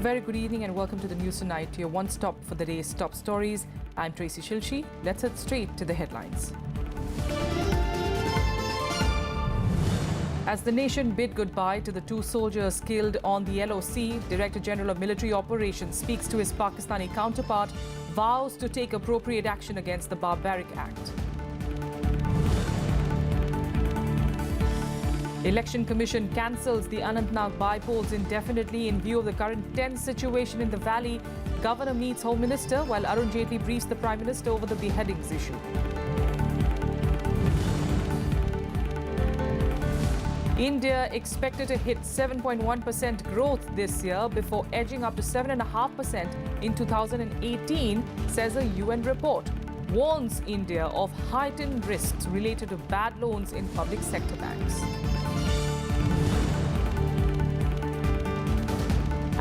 very good evening and welcome to the news tonight, your one stop for the day's top stories. I'm Tracy Shilshi. Let's head straight to the headlines. As the nation bid goodbye to the 2 soldiers killed on the LOC, Director General of Military Operations speaks to his Pakistani counterpart, vows to take appropriate action against the barbaric act. Election Commission cancels the Anantnag by-polls indefinitely in view of the current tense situation in the valley. Governor meets Home Minister while Arun Jaitley briefs the Prime Minister over the beheadings issue. India expected to hit 7.1% growth this year before edging up to 7.5% in 2018, says a UN report. Warns India of heightened risks related to bad loans in public sector banks.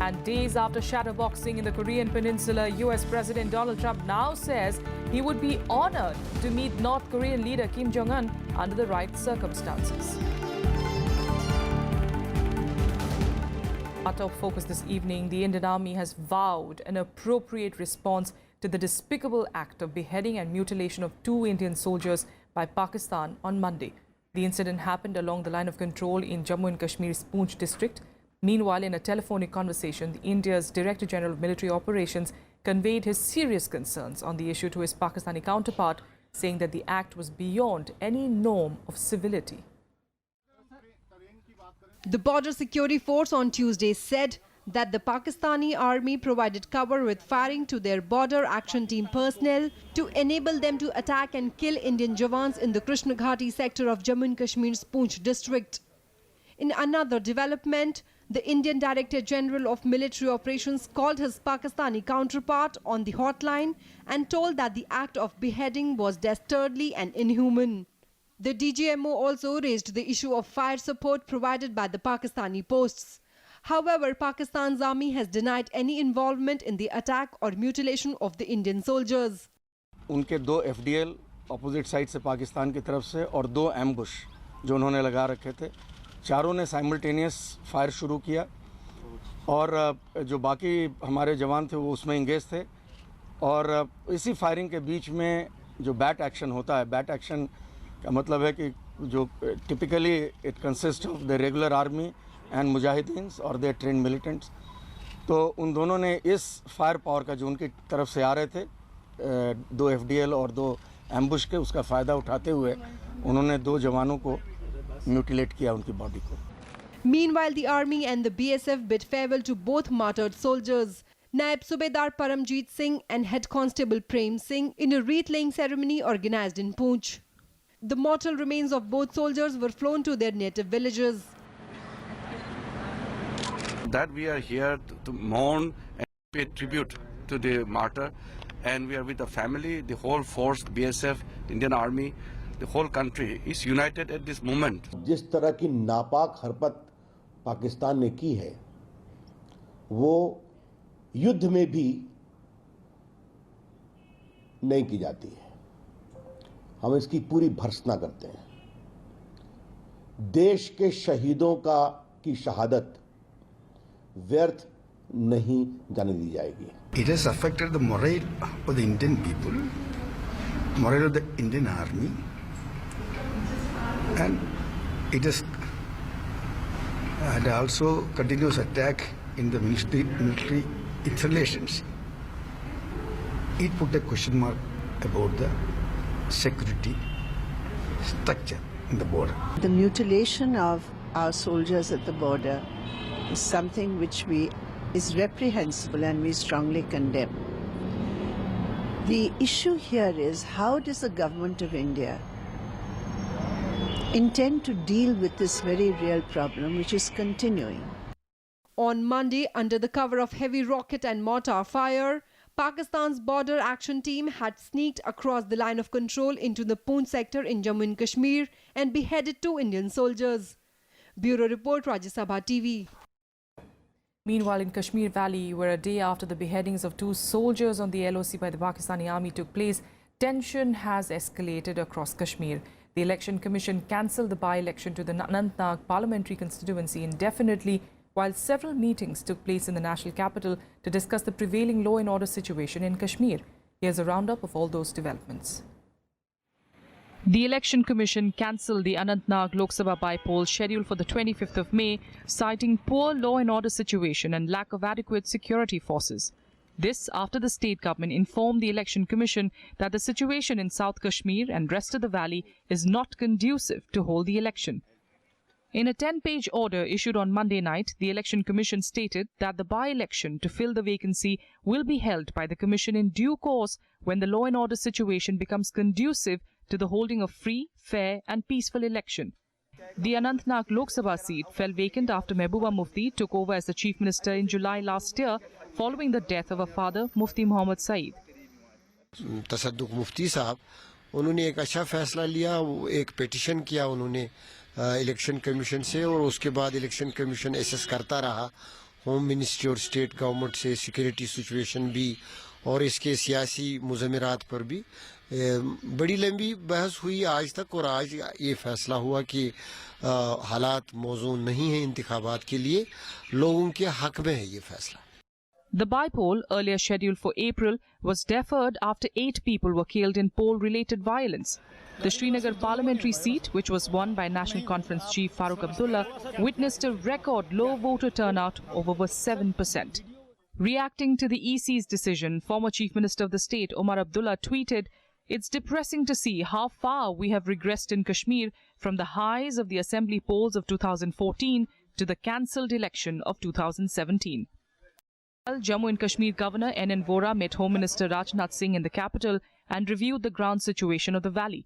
And days after shadowboxing in the Korean peninsula, US President Donald Trump now says he would be honored to meet North Korean leader Kim Jongun under the right circumstances. Our top focus this evening, the Indian Army has vowed an appropriate response to the despicable act of beheading and mutilation of 2 Indian soldiers by Pakistan on Monday. The incident happened along the line of control in Jammu and Kashmir's Poonch district. Meanwhile, in a telephonic conversation, India's Director General of Military Operations conveyed his serious concerns on the issue to his Pakistani counterpart, saying that the act was beyond any norm of civility. The Border Security Force on Tuesday said that the Pakistani army provided cover with firing to their border action team personnel to enable them to attack and kill Indian Jawans in the Krishna Ghati sector of Jammu and Kashmir's Poonch district. In another development, the Indian Director General of Military Operations called his Pakistani counterpart on the hotline and told that the act of beheading was dastardly and inhuman. The DGMO also raised the issue of fire support provided by the Pakistani posts. However, Pakistan's army has denied any involvement in the attack or mutilation of the Indian soldiers. उनके 2 FDL opposite side से पाकिस्तान की तरफ से और 2 ambush जो उन्होंने लगा रखे थे, चारों ने साइमल्टेनियस फायर शुरू किया और जो बाकी हमारे जवान थे वो उसमें इंगेज थे और इसी फायरिंग के बीच में जो बैट एक्शन होता है, बैट एक्शन का मतलब है कि जो typically it consist of the regular army and मुजाहिदीन्स और दे ट्रेन मिलिटेंट्स, तो उन दोनों ने इस फायर पावर का जो उनकी तरफ से आ रहे थे 2 FDL और 2 एम्बुश के, उसका फ़ायदा उठाते हुए उन्होंने 2 जवानों को म्यूटिलेट किया, उनकी बॉडी को. Meanwhile, the army and the BSF bid farewell to both martyred soldiers. Naib Subedar Paramjeet Singh and Head Constable Prem Singh in a wreath-laying ceremony organized in Poonch. The mortal remains of both soldiers were flown to their native villages. That we are here to mourn and pay tribute to the martyr, and we are with the family, the whole force, BSF, Indian Army, the whole country is united at this moment. जिस तरह की नापाक हरकत पाकिस्तान ने की है, वो युद्ध में भी नहीं की जाती है. हम इसकी पूरी भर्त्सना करते हैं. देश के शहीदों की शहादत व्यर्थ नहीं जाने दी जाएगी. It has affected the morale of the Indian people, morale of the Indian army, and it has had also continuous attack in the military installations. It put a question mark about the security structure in the border. The mutilation of our soldiers at the border is something which is reprehensible and we strongly condemn. The issue here is, how does the government of India intend to deal with this very real problem which is continuing? On Monday, under the cover of heavy rocket and mortar fire, Pakistan's border action team had sneaked across the line of control into the Poonch sector in Jammu and Kashmir and beheaded 2 Indian soldiers. Bureau Report, Rajya Sabha TV. Meanwhile, in Kashmir Valley, where a day after the beheadings of 2 soldiers on the LOC by the Pakistani army took place, tension has escalated across Kashmir. The Election Commission cancelled the by-election to the Anantnag parliamentary constituency indefinitely, while several meetings took place in the national capital to discuss the prevailing law and order situation in Kashmir. Here's a roundup of all those developments. The Election Commission cancelled the Anantnag Lok Sabha by-poll scheduled for the 25th of May, citing poor law and order situation and lack of adequate security forces. This after the state government informed the Election Commission that the situation in South Kashmir and rest of the valley is not conducive to hold the election. In a 10-page order issued on Monday night, the Election Commission stated that the by-election to fill the vacancy will be held by the Commission in due course when the law and order situation becomes conducive to the holding of free, fair and peaceful election. The Anantnag Lok Sabha seat fell vacant after Mehbooba Mufti took over as the Chief Minister in July last year, following the death of her father, Mufti Muhammad Saeed. तसद्दुक मुफ्ती साहब उन्होंने एक अच्छा फैसला लिया, एक petition किया उन्होंने election commission से, और उसके बाद इलेक्शन कमीशन एसेस करता रहा होम मिनिस्ट्री और स्टेट गवर्नमेंट से सिक्योरिटी सिचुएशन भी और इसके सियासी मुज़म्मिरात पर भी बड़ी लंबी बहस हुई आज तक, और आज ये फैसला हुआ कि हालात मौजूद नहीं है इंतखाबात के लिए, लोगों के हक में है ये फैसला. The by-poll, earlier scheduled for April, was deferred after 8 people were killed in poll-related violence. The Srinagar parliamentary seat, which was won by National Conference Chief Farooq Abdullah, witnessed a record low voter turnout of over 7%. Reacting to the EC's decision, former Chief Minister of the state, Omar Abdullah, tweeted, "It's depressing to see how far we have regressed in Kashmir from the highs of the assembly polls of 2014 to the cancelled election of 2017. Jammu and Kashmir Governor N.N. Vora met Home Minister Rajnath Singh in the capital and reviewed the ground situation of the valley.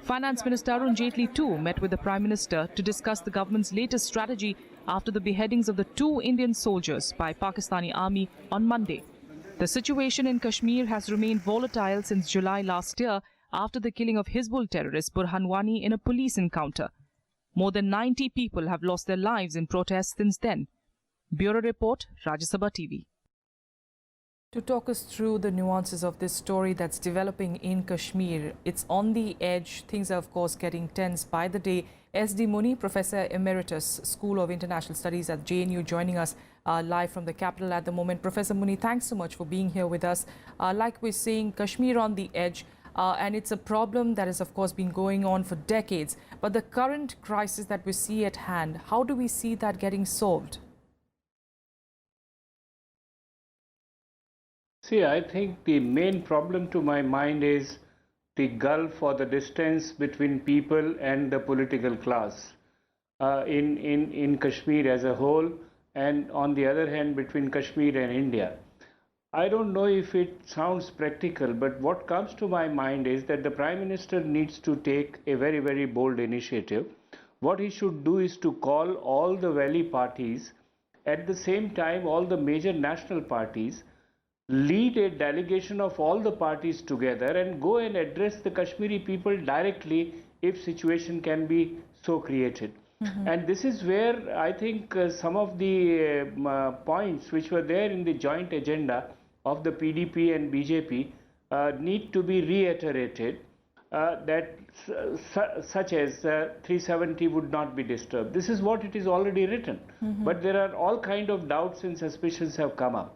Finance Minister Arun Jaitley too met with the Prime Minister to discuss the government's latest strategy after the beheadings of the 2 Indian soldiers by Pakistani army on Monday. The situation in Kashmir has remained volatile since July last year after the killing of Hizbul terrorist Burhan Wani in a police encounter. More than 90 people have lost their lives in protests since then. Bureau Report, Rajya Sabha TV. To talk us through the nuances of this story that's developing in Kashmir, it's on the edge. Things are, of course, getting tense by the day. S.D. Muni, Professor Emeritus, School of International Studies at JNU, joining us live from the capital at the moment. Professor Muni, thanks so much for being here with us. Like we're saying, Kashmir on the edge, and it's a problem that has, of course, been going on for decades. But the current crisis that we see at hand, how do we see that getting solved? See, I think the main problem to my mind is the gulf or the distance between people and the political class in Kashmir as a whole, and on the other hand between Kashmir and India. I don't know if it sounds practical, but what comes to my mind is that the Prime Minister needs to take a very, very bold initiative. What he should do is to call all the valley parties, at the same time all the major national parties, lead a delegation of all the parties together and go and address the Kashmiri people directly if situation can be so created. And this is where I think some of the points which were there in the joint agenda of the PDP and BJP need to be reiterated, that such as 370 would not be disturbed. This is what it is already written. But there are all kind of doubts and suspicions have come up.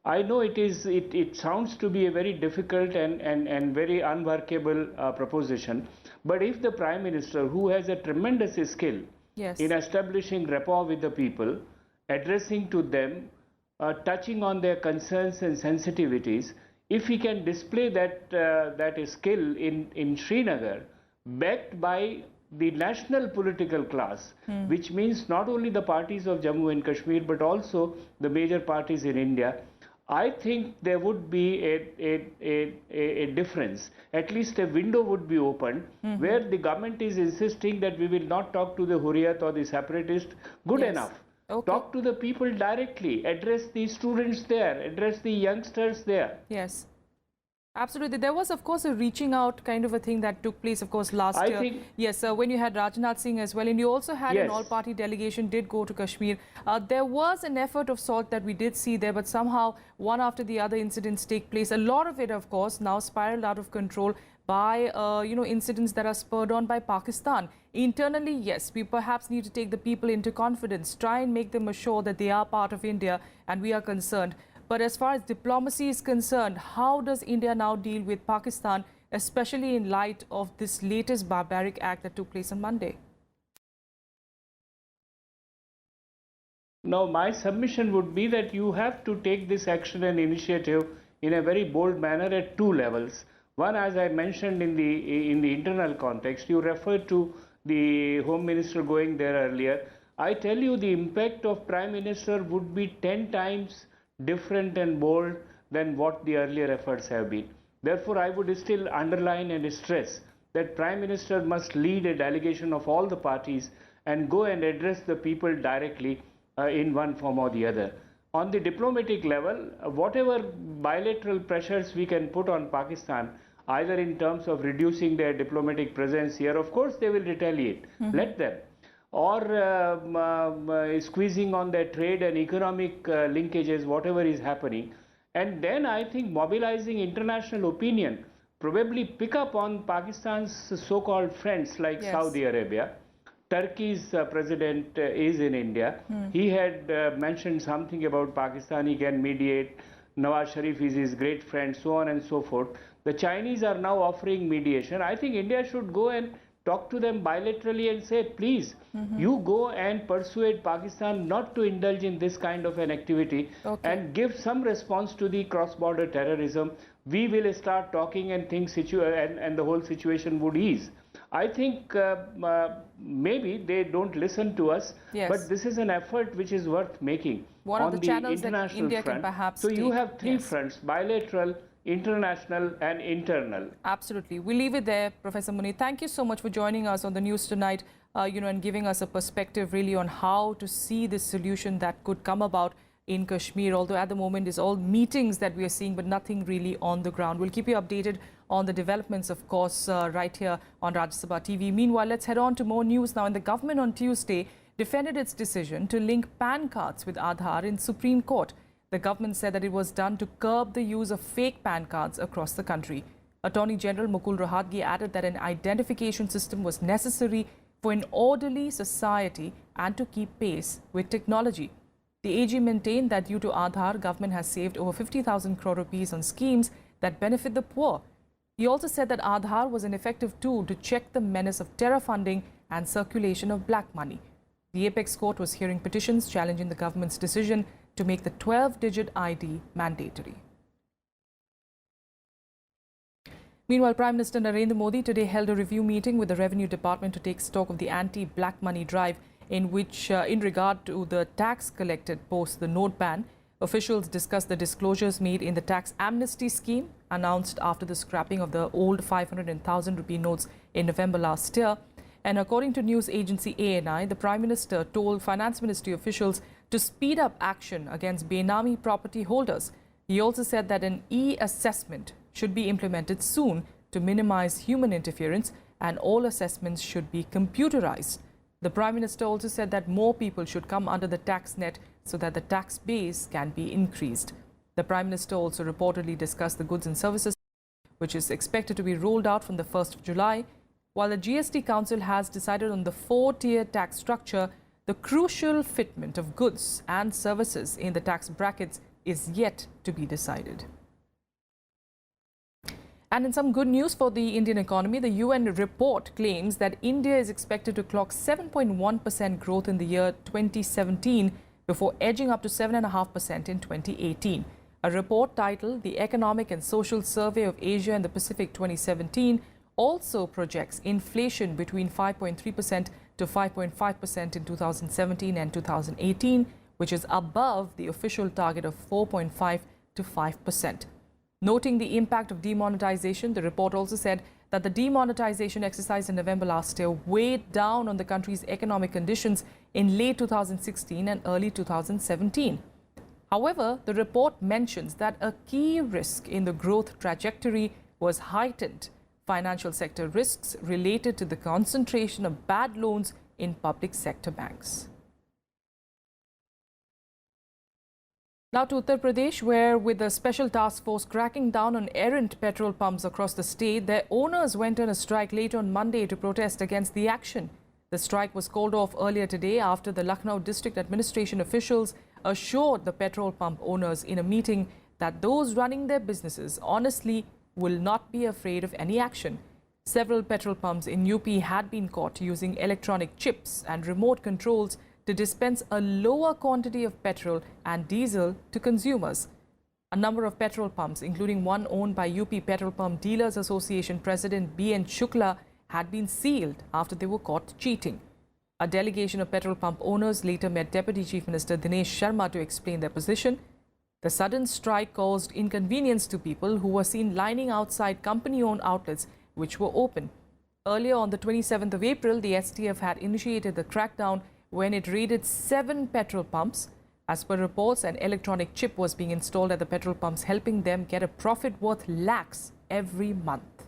I know it sounds to be a very difficult and very unworkable proposition, but if the Prime Minister, who has a tremendous skill in establishing rapport with the people, addressing to them, touching on their concerns and sensitivities, if he can display that skill in Srinagar, backed by the national political class, which means not only the parties of Jammu and Kashmir but also the major parties in India, I think there would be a difference. At least a window would be opened where the government is insisting that we will not talk to the Hurriyat or the separatist. Good enough. Talk to the people directly. Address the students there. Address the youngsters there. Yes. Absolutely. There was, of course, a reaching out kind of a thing that took place, of course, last year. Yes, when you had Rajnath Singh as well, and you also had an all-party delegation did go to Kashmir. There was an effort of sort that we did see there, but somehow one after the other incidents take place. A lot of it, of course, now spiraled out of control. by, incidents that are spurred on by Pakistan. Internally, yes, we perhaps need to take the people into confidence, try and make them assure that they are part of India and we are concerned. But as far as diplomacy is concerned, how does India now deal with Pakistan, especially in light of this latest barbaric act that took place on Monday? Now, my submission would be that you have to take this action and initiative in a very bold manner at two levels. One, as I mentioned in the internal context, you referred to the Home Minister going there earlier. I tell you, the impact of Prime Minister would be 10 times different and bold than what the earlier efforts have been. Therefore, I would still underline and stress that Prime Minister must lead a delegation of all the parties and go and address the people directly in one form or the other. On the diplomatic level, whatever bilateral pressures we can put on Pakistan, either in terms of reducing their diplomatic presence here, of course they will retaliate, let them, or squeezing on their trade and economic linkages, whatever is happening. And then I think mobilizing international opinion, probably pick up on Pakistan's so-called friends like Saudi Arabia. Turkey's president is in India. He had mentioned something about Pakistan, he can mediate. Nawaz Sharif is his great friend, so on and so forth. The Chinese are now offering mediation. I think India should go and talk to them bilaterally and say, please, you go and persuade Pakistan not to indulge in this kind of an activity and give some response to the cross-border terrorism. We will start talking and things and the whole situation would ease. I think maybe they don't listen to us, but this is an effort which is worth making One on of the channels that international India front. can perhaps So you take. have three fronts: bilateral, international and internal. Absolutely. We'll leave it there, Professor Muni. Thank you so much for joining us on the news tonight, and giving us a perspective really on how to see this solution that could come about in Kashmir, although at the moment it's all meetings that we are seeing, but nothing really on the ground. We'll keep you updated on the developments, of course, right here on Rajya Sabha TV. Meanwhile, let's head on to more news now. And the government on Tuesday defended its decision to link PAN cards with Aadhaar in Supreme Court. The government said that it was done to curb the use of fake PAN cards across the country. Attorney General Mukul Rohatgi added that an identification system was necessary for an orderly society and to keep pace with technology. The AG maintained that due to Aadhaar, government has saved over 50,000 crore rupees on schemes that benefit the poor. He also said that Aadhaar was an effective tool to check the menace of terror funding and circulation of black money. The apex court was hearing petitions challenging the government's decision to make the 12-digit ID mandatory. Meanwhile, Prime Minister Narendra Modi today held a review meeting with the Revenue Department to take stock of the anti-black money drive in regard to the tax collected post the note ban. Officials discussed the disclosures made in the tax amnesty scheme announced after the scrapping of the old 500 and 1,000 rupee notes in November last year. And according to news agency ANI, the Prime Minister told Finance Ministry officials to speed up action against Benami property holders. He also said that an e-assessment should be implemented soon to minimize human interference, and all assessments should be computerized. The Prime Minister also said that more people should come under the tax net so that the tax base can be increased. The Prime Minister also reportedly discussed the goods and services, which is expected to be rolled out from the 1st of July. While the GST Council has decided on the 4-tier tax structure, the crucial fitment of goods and services in the tax brackets is yet to be decided. And in some good news for the Indian economy, the UN report claims that India is expected to clock 7.1% growth in the year 2017 before edging up to 7.5% in 2018. A report titled The Economic and Social Survey of Asia and the Pacific 2017 also projects inflation between 5.3% to 5.5% in 2017 and 2018, which is above the official target of 4.5 to 5%. Noting the impact of demonetization, the report also said that the demonetization exercise in November last year weighed down on the country's economic conditions in late 2016 and early 2017. However, the report mentions that a key risk in the growth trajectory was heightened financial sector risks related to the concentration of bad loans in public sector banks. Now to Uttar Pradesh, where with a special task force cracking down on errant petrol pumps across the state, their owners went on a strike late on Monday to protest against the action. The strike was called off earlier today after the Lucknow district administration officials assured the petrol pump owners in a meeting that those running their businesses honestly will not be afraid of any action. Several petrol pumps in UP had been caught using electronic chips and remote controls to dispense a lower quantity of petrol and diesel to consumers. A number of petrol pumps, including one owned by UP Petrol Pump Dealers Association President B.N. Shukla, had been sealed after they were caught cheating. A delegation of petrol pump owners later met Deputy Chief Minister Dinesh Sharma to explain their position. The sudden strike caused inconvenience to people who were seen lining outside company-owned outlets which were open. Earlier on the 27th of April, the STF had initiated the crackdown when it raided 7 petrol pumps. As per reports, an electronic chip was being installed at the petrol pumps, helping them get a profit worth lakhs every month.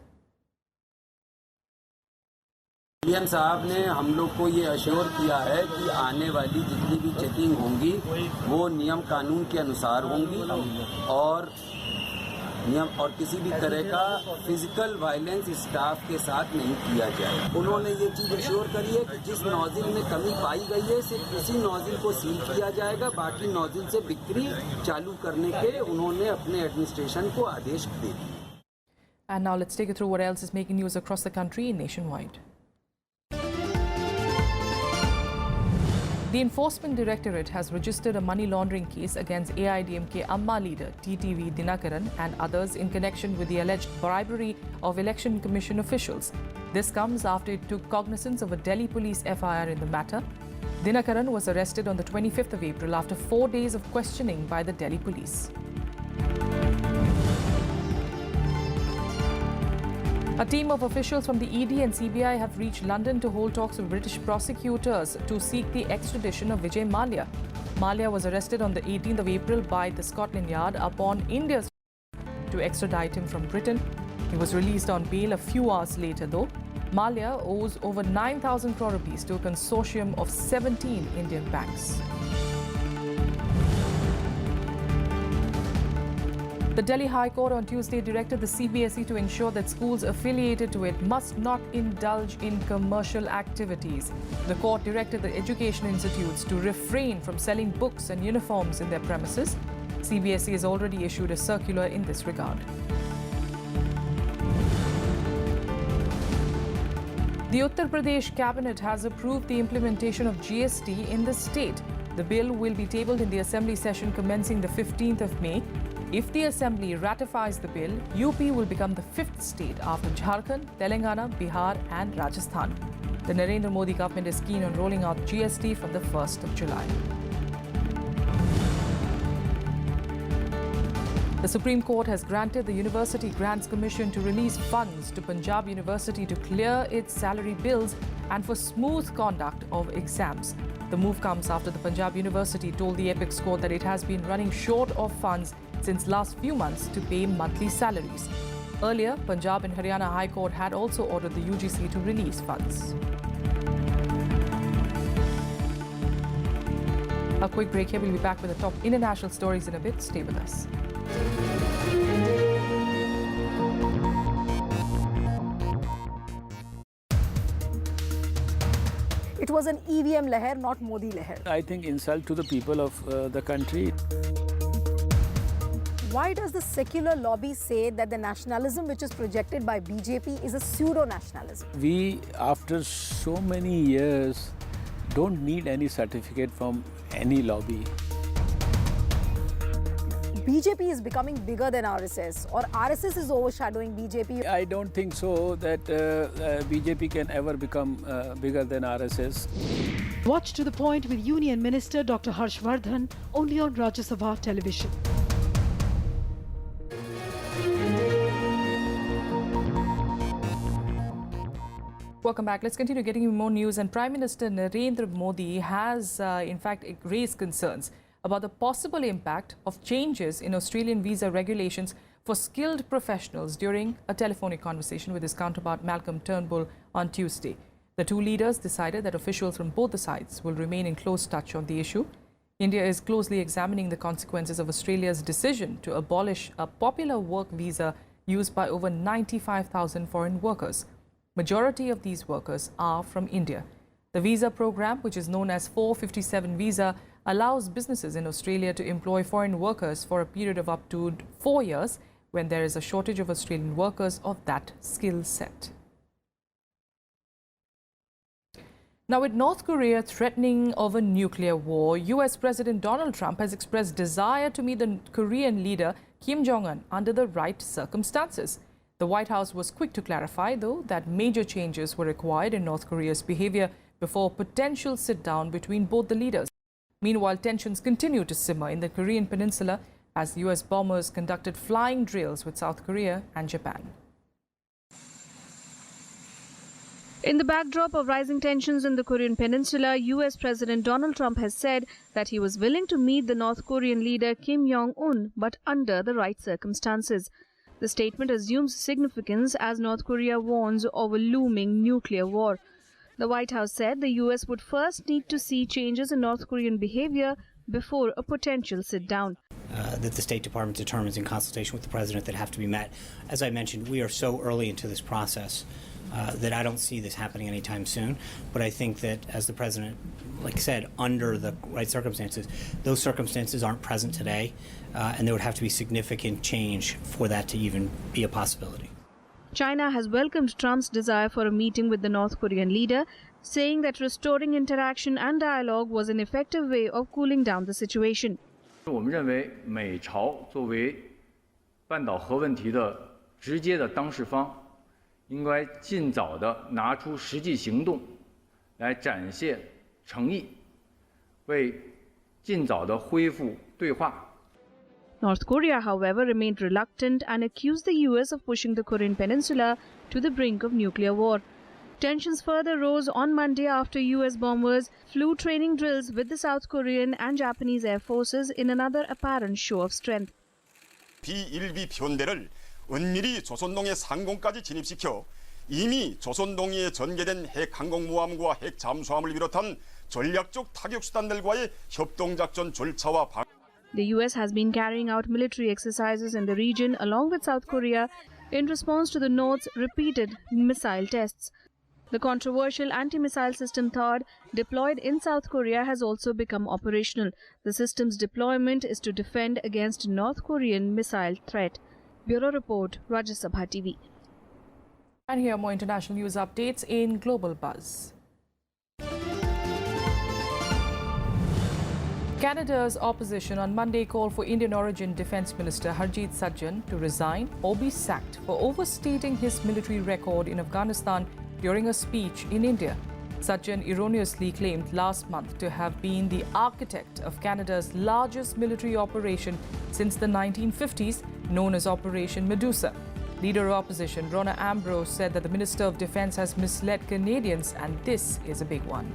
PM साहब ने हम लोग को ये assure किया है कि आने वाली जितनी भी चेकिंग होंगी वो नियम कानून के अनुसार होंगी और किसी भी तरह का फिजिकल वायलेंस स्टाफ के साथ नहीं किया जाए। उन्होंने ये चीज अश्योर करी है कि जिस नोजिल में कमी पाई गई है सिर्फ उसी नोजिल को सील किया जाएगा, बाकी नोजिल से बिक्री चालू करने के उन्होंने अपने एडमिनिस्ट्रेशन को आदेश दे दिए। And now let's take you through what else is making news across the country and nationwide. The Enforcement Directorate has registered a money laundering case against AIDMK Amma leader TTV Dinakaran and others in connection with the alleged bribery of Election Commission officials. This comes after it took cognizance of a Delhi police FIR in the matter. Dinakaran was arrested on the 25th of April after 4 days of questioning by the Delhi police. A team of officials from the ED and CBI have reached London to hold talks with British prosecutors to seek the extradition of Vijay Mallya. Mallya was arrested on the 18th of April by the Scotland Yard upon India's to extradite him from Britain. He was released on bail a few hours later though. Mallya owes over 9,000 crore rupees to a consortium of 17 Indian banks. The Delhi High Court on Tuesday directed the CBSE to ensure that schools affiliated to it must not indulge in commercial activities. The court directed the education institutes to refrain from selling books and uniforms in their premises. CBSE has already issued a circular in this regard. The Uttar Pradesh cabinet has approved the implementation of GST in the state. The bill will be tabled in the assembly session commencing the 15th of May. If the Assembly ratifies the bill, UP will become the 5th state after Jharkhand, Telangana, Bihar and Rajasthan. The Narendra Modi government is keen on rolling out GST from the 1st of July. The Supreme Court has granted the University Grants Commission to release funds to Punjab University to clear its salary bills and for smooth conduct of exams. The move comes after the Punjab University told the Apex Court that it has been running short of funds since last few months to pay monthly salaries. Earlier, Punjab and Haryana High Court had also ordered the UGC to release funds. A quick break here. We'll be back with the top international stories in a bit. Stay with us. It was an EVM leher, not Modi leher. I think insult to the people of the country. Why does the secular lobby say that the nationalism which is projected by BJP is a pseudo-nationalism? We, after so many years, don't need any certificate from any lobby. BJP is becoming bigger than RSS, or RSS is overshadowing BJP. I don't think so that BJP can ever become bigger than RSS. Watch To The Point with Union Minister Dr. Harshvardhan only on Rajya Sabha television. Welcome back. Let's continue getting you more news. And Prime Minister Narendra Modi has, in fact, raised concerns about the possible impact of changes in Australian visa regulations for skilled professionals during a telephonic conversation with his counterpart Malcolm Turnbull on Tuesday. The two leaders decided that officials from both the sides will remain in close touch on the issue. India is closely examining the consequences of Australia's decision to abolish a popular work visa used by over 95,000 foreign workers. Majority of these workers are from India. The visa program, which is known as 457 visa, allows businesses in Australia to employ foreign workers for a period of up to 4 years when there is a shortage of Australian workers of that skill set. Now, with North Korea threatening of a nuclear war, US President Donald Trump has expressed desire to meet the Korean leader Kim Jongun under the right circumstances. The White House was quick to clarify, though, that major changes were required in North Korea's behavior before potential sit-down between both the leaders. Meanwhile, tensions continue to simmer in the Korean peninsula as US bombers conducted flying drills with South Korea and Japan. In the backdrop of rising tensions in the Korean peninsula, US President Donald Trump has said that he was willing to meet the North Korean leader Kim Jongun, but under the right circumstances. The statement assumes significance as North Korea warns of a looming nuclear war. The White House said the US would first need to see changes in North Korean behavior before a potential sit-down. That the State Department determines in consultation with the President that have to be met. As I mentioned, we are so early into this process that I don't see this happening anytime soon. But I think that, as the President said, under the right circumstances, those circumstances aren't present today, and there would have to be significant change for that to even be a possibility. China has welcomed Trump's desire for a meeting with the North Korean leader, saying that restoring interaction and dialogue was an effective way of cooling down the situation. 我们认为美朝作为半岛核问题的直接的当事方，应该尽早的拿出实际行动来展现诚意，为尽早的恢复对话。 North Korea, however, remained reluctant and accused the US of pushing the Korean peninsula to the brink of nuclear war. Tensions further rose on Monday after US bombers flew training drills with the South Korean and Japanese air forces in another apparent show of strength. B-1B 편대를 은밀히 조선동해 상공까지 진입시켜 이미 조선동해에 전개된 핵 항공모함과 핵 잠수함을 비롯한 전략적 타격 수단들과의 협동작전 절차와 방 The US has been carrying out military exercises in the region along with South Korea in response to the North's repeated missile tests. The controversial anti-missile system THAAD, deployed in South Korea, has also become operational. The system's deployment is to defend against North Korean missile threat. Bureau Report, Rajya Sabha TV. And here are more international news updates in Global Buzz. Canada's opposition on Monday called for Indian origin Defence Minister Harjit Sajjan to resign or be sacked for overstating his military record in Afghanistan during a speech in India. Sajjan erroneously claimed last month to have been the architect of Canada's largest military operation since the 1950s, known as Operation Medusa. Leader of opposition Rona Ambrose said that the Minister of Defence has misled Canadians, and this is a big one.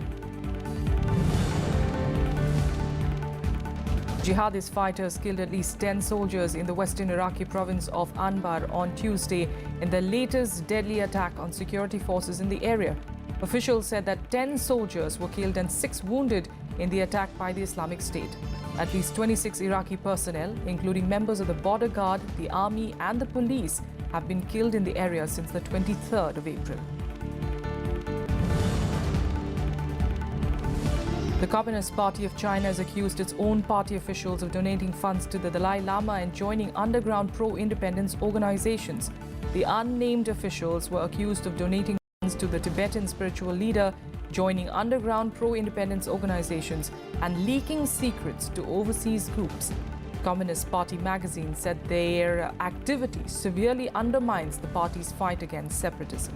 Jihadist fighters killed at least 10 soldiers in the western Iraqi province of Anbar on Tuesday in the latest deadly attack on security forces in the area. Officials said that 10 soldiers were killed and 6 wounded in the attack by the Islamic State. At least 26 Iraqi personnel, including members of the border guard, the army and the police, have been killed in the area since the 23rd of April. The Communist Party of China has accused its own party officials of donating funds to the Dalai Lama and joining underground pro-independence organizations. The unnamed officials were accused of donating funds to the Tibetan spiritual leader, joining underground pro-independence organizations, and leaking secrets to overseas groups. Communist Party magazine said their activity severely undermines the party's fight against separatism.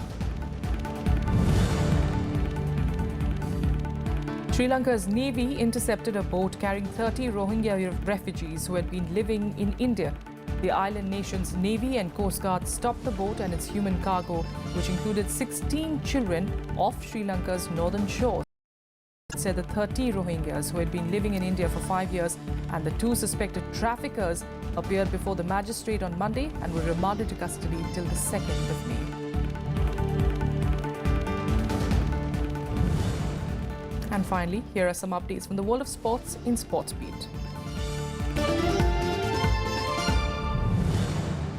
Sri Lanka's Navy intercepted a boat carrying 30 Rohingya refugees who had been living in India. The island nation's Navy and Coast Guard stopped the boat and its human cargo, which included 16 children, off Sri Lanka's northern shores. It said the 30 Rohingyas who had been living in India for 5 years and the 2 suspected traffickers appeared before the magistrate on Monday and were remanded to custody till the 2nd of May. And finally, here are some updates from the world of sports in Sports Beat.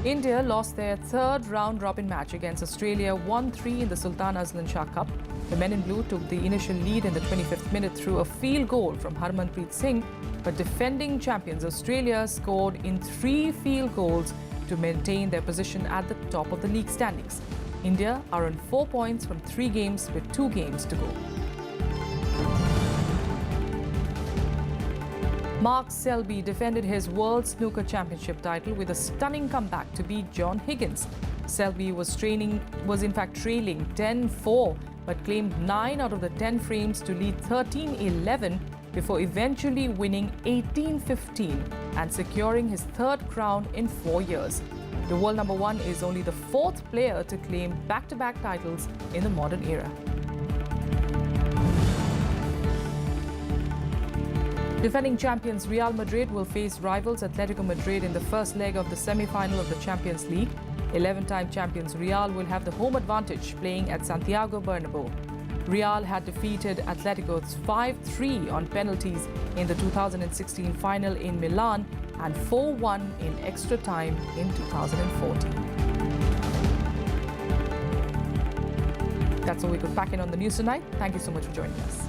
India lost their third round-robin match against Australia 1-3 in the Sultan Azlan Shah Cup. The men in blue took the initial lead in the 25th minute through a field goal from Harmanpreet Singh, but defending champions Australia scored in 3 field goals to maintain their position at the top of the league standings. India are on 4 points from 3 games with 2 games to go. Mark Selby defended his World Snooker Championship title with a stunning comeback to beat John Higgins. Selby was in fact trailing 10-4, but claimed 9 out of the 10 frames to lead 13-11 before eventually winning 18-15 and securing his 3rd crown in 4 years. The world number 1 is only the 4th player to claim back-to-back titles in the modern era. Defending champions Real Madrid will face rivals Atletico Madrid in the first leg of the semi-final of the Champions League. 11-time champions Real will have the home advantage playing at Santiago Bernabeu. Real had defeated Atletico 5-3 on penalties in the 2016 final in Milan and 4-1 in extra time in 2014. That's all we could pack in on the news tonight. Thank you so much for joining us.